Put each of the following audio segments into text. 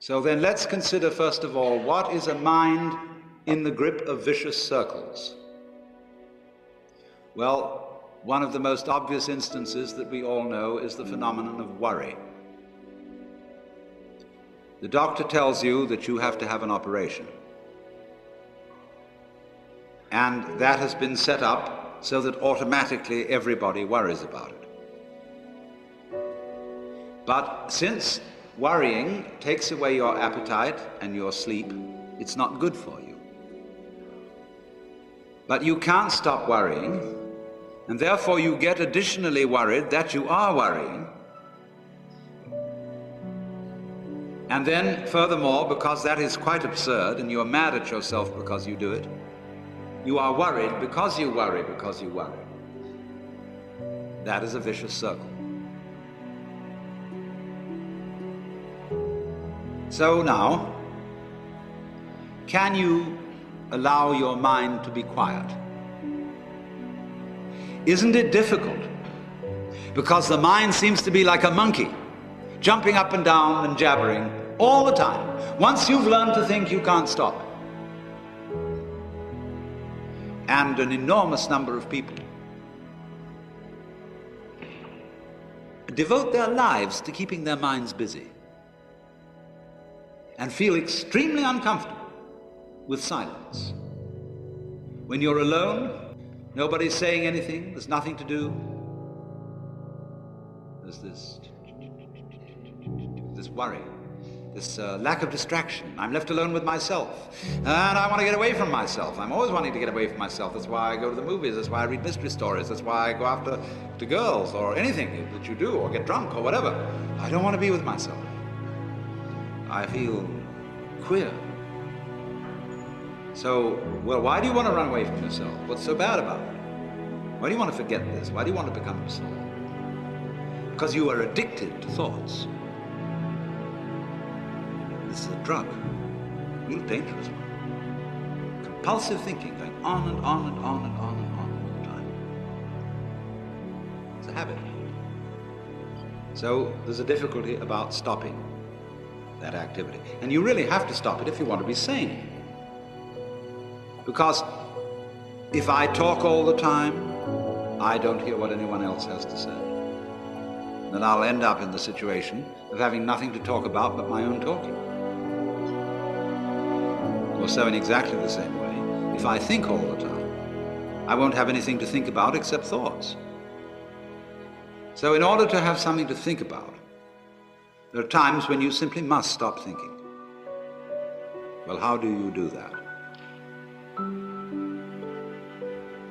So then let's consider first of all, what is a mind in the grip of vicious circles? Well, one of the most obvious instances that we all know is the phenomenon of worry. The doctor tells you that you have to have an operation. And that has been set up so that automatically everybody worries about it. But since worrying takes away your appetite and your sleep, it's not good for you. But you can't stop worrying, and therefore you get additionally worried that you are worrying. And then, furthermore, because that is quite absurd, and you are mad at yourself because you do it, you are worried because you worry because you worry. That is a vicious circle. So now, can you allow your mind to be quiet? Isn't it difficult? Because the mind seems to be like a monkey, jumping up and down and jabbering all the time. Once you've learned to think, you can't stop. And an enormous number of people devote their lives to keeping their minds busy and feel extremely uncomfortable with silence. When you're alone, nobody's saying anything, there's nothing to do. There's this worry, this lack of distraction. I'm left alone with myself, and I want to get away from myself. I'm always wanting to get away from myself. That's why I go to the movies, that's why I read mystery stories, that's why I go after to girls or anything that you do, or get drunk or whatever. I don't want to be with myself. I feel queer. So, well, why do you want to run away from yourself? What's so bad about it? Why do you want to forget this? Why do you want to become yourself? Because you are addicted to thoughts. This is a drug, a real dangerous one. Compulsive thinking, going on and on and on and on and on all the time. It's a habit. So there's a difficulty about stopping that activity. And you really have to stop it if you want to be sane. Because if I talk all the time, I don't hear what anyone else has to say. Then I'll end up in the situation of having nothing to talk about but my own talking. Or so in exactly the same way, if I think all the time, I won't have anything to think about except thoughts. So in order to have something to think about, there are times when you simply must stop thinking. Well, how do you do that?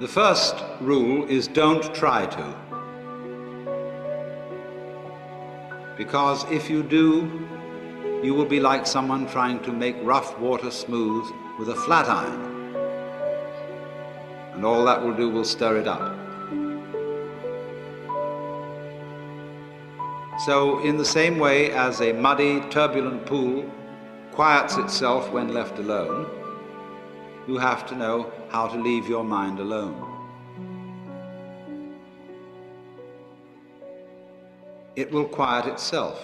The first rule is don't try to. Because if you do, you will be like someone trying to make rough water smooth with a flat iron. And all that will do will stir it up. So in the same way as a muddy, turbulent pool quiets itself when left alone, you have to know how to leave your mind alone. It will quiet itself.